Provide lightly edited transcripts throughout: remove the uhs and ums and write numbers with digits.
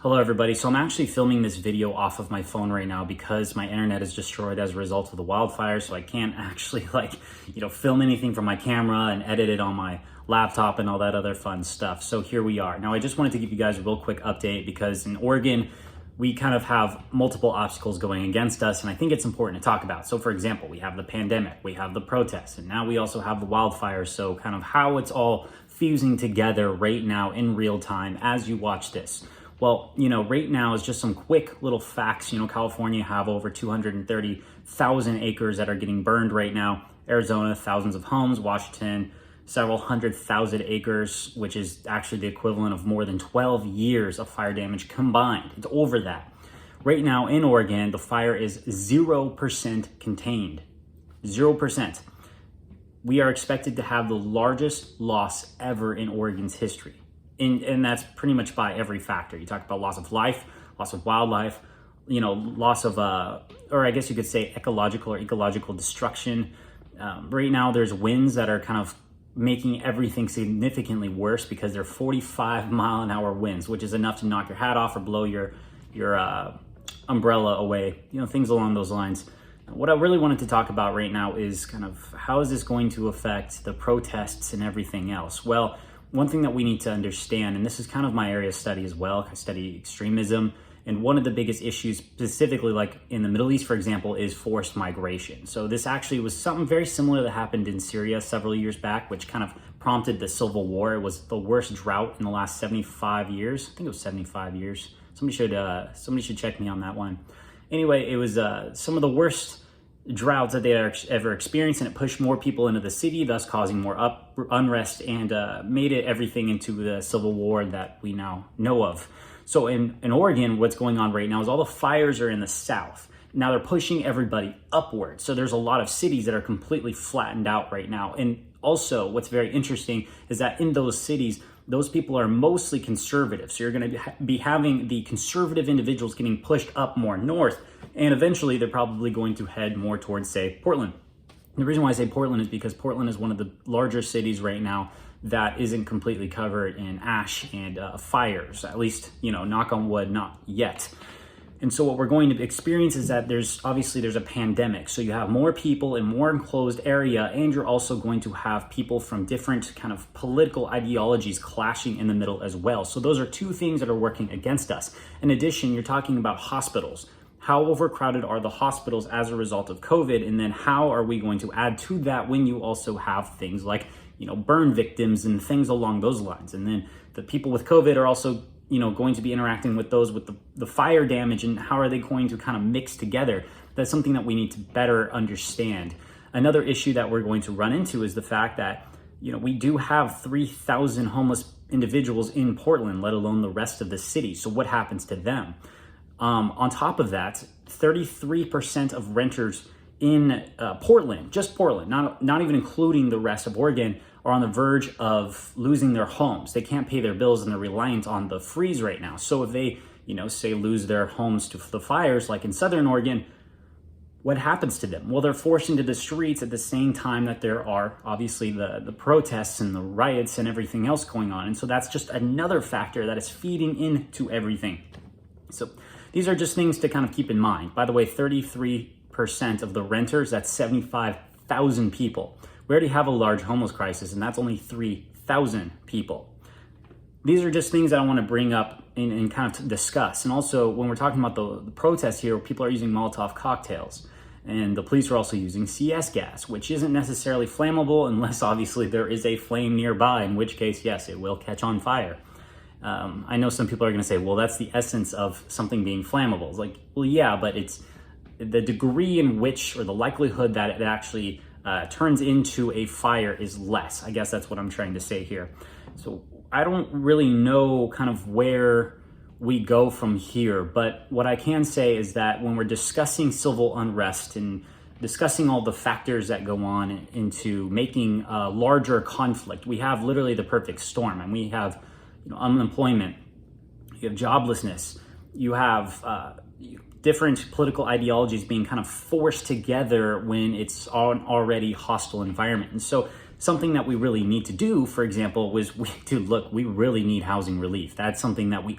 Hello everybody. So I'm actually filming this video off of my phone right now because my internet is destroyed as a result of the wildfires. So I can't actually film anything from my camera and edit it on my laptop and all that other fun stuff. So here we are. Now I just wanted to give you guys a real quick update because in Oregon, we kind of have multiple obstacles going against us, and I think it's important to talk about. So for example, we have the pandemic, we have the protests, and now we also have the wildfires. So kind of how it's all fusing together right now in real time as you watch this. Well, right now is just some quick little facts. California have over 230,000 acres that are getting burned right now. Arizona, thousands of homes. Washington, several 100,000 acres, which is actually the equivalent of more than 12 years of fire damage combined. It's over that. Right now in Oregon, the fire is 0% contained. 0%. We are expected to have the largest loss ever in Oregon's history. And that's pretty much by every factor. You talk about loss of life, loss of wildlife, loss of, or I guess you could say ecological destruction. Right now there's winds that are kind of making everything significantly worse because they're 45-mile-an-hour winds, which is enough to knock your hat off or blow your umbrella away, things along those lines. What I really wanted to talk about right now is kind of how is this going to affect the protests and everything else? Well, one thing that we need to understand, and this is kind of my area of study as well, I study extremism, and one of the biggest issues specifically like in the Middle East, for example, is forced migration. So this actually was something very similar that happened in Syria several years back, which kind of prompted the civil war. It was the worst drought in the last 75 years. I think it was 75 years. Somebody should check me on that one. Anyway, it was some of the worst droughts that they ever experienced, and it pushed more people into the city, thus causing more unrest and made it everything into the civil war that we now know of. So in Oregon, what's going on right now is all the fires are in the south. Now they're pushing everybody upward. So there's a lot of cities that are completely flattened out right now. And also what's very interesting is that in those cities, those people are mostly conservative. So you're going to be having the conservative individuals getting pushed up more north. And eventually they're probably going to head more towards, say, Portland. The reason why I say Portland is because Portland is one of the larger cities right now that isn't completely covered in ash and fires, at least, knock on wood, not yet. And so what we're going to experience is that there's a pandemic. So you have more people in more enclosed area, and you're also going to have people from different kind of political ideologies clashing in the middle as well. So those are two things that are working against us. In addition, you're talking about hospitals. How overcrowded are the hospitals as a result of COVID? And then how are we going to add to that when you also have things like, burn victims and things along those lines? And then the people with COVID are also, going to be interacting with those with the fire damage, and how are they going to kind of mix together? That's something that we need to better understand. Another issue that we're going to run into is the fact that, we do have 3,000 homeless individuals in Portland, let alone the rest of the city. So what happens to them? On top of that, 33% of renters in Portland, just Portland, not even including the rest of Oregon, are on the verge of losing their homes. They can't pay their bills and they're reliant on the freeze right now. So if they, say lose their homes to the fires, like in Southern Oregon, what happens to them? Well, they're forced into the streets at the same time that there are obviously the protests and the riots and everything else going on. And so that's just another factor that is feeding into everything. So these are just things to kind of keep in mind. By the way, 33% of the renters, that's 75,000 people. We already have a large homeless crisis, and that's only 3,000 people. These are just things that I want to bring up and kind of discuss. And also, when we're talking about the protests here, people are using Molotov cocktails, and the police are also using CS gas, which isn't necessarily flammable unless obviously there is a flame nearby, in which case, yes, it will catch on fire. I know some people are going to say, well, that's the essence of something being flammable. It's like, well, yeah, but it's the degree in which, or the likelihood that it actually turns into a fire is less. I guess that's what I'm trying to say here. So I don't really know kind of where we go from here, but what I can say is that when we're discussing civil unrest and discussing all the factors that go on into making a larger conflict, we have literally the perfect storm, and we have unemployment, you have joblessness, you have different political ideologies being kind of forced together when it's an already hostile environment. And so something that we really need to do, for example, was we really need housing relief. That's something that we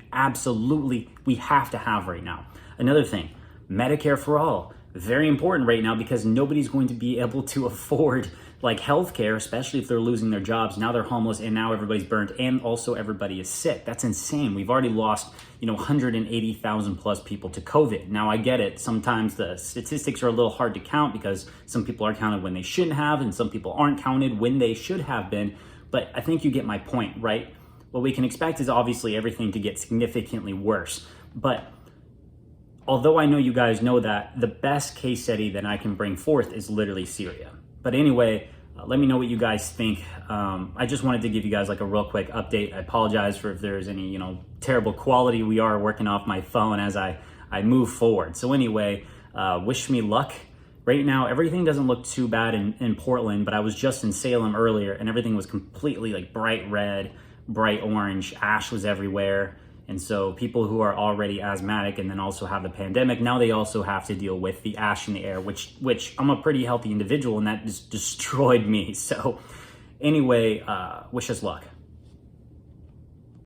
have to have right now. Another thing, Medicare for all, very important right now because nobody's going to be able to afford like healthcare, especially if they're losing their jobs. Now they're homeless and now everybody's burnt and also everybody is sick. That's insane. We've already lost, 180,000 plus people to COVID. Now I get it. Sometimes the statistics are a little hard to count because some people are counted when they shouldn't have and some people aren't counted when they should have been. But I think you get my point, right? What we can expect is obviously everything to get significantly worse. But although I know you guys know that, the best case study that I can bring forth is literally Syria. But anyway, let me know what you guys think. I just wanted to give you guys like a real quick update. I apologize for if there's any, terrible quality. We are working off my phone as I move forward. So anyway, wish me luck. Right now, everything doesn't look too bad in Portland, but I was just in Salem earlier and everything was completely like bright red, bright orange, ash was everywhere. And so people who are already asthmatic and then also have the pandemic, now they also have to deal with the ash in the air, which I'm a pretty healthy individual and that just destroyed me. So anyway, wish us luck.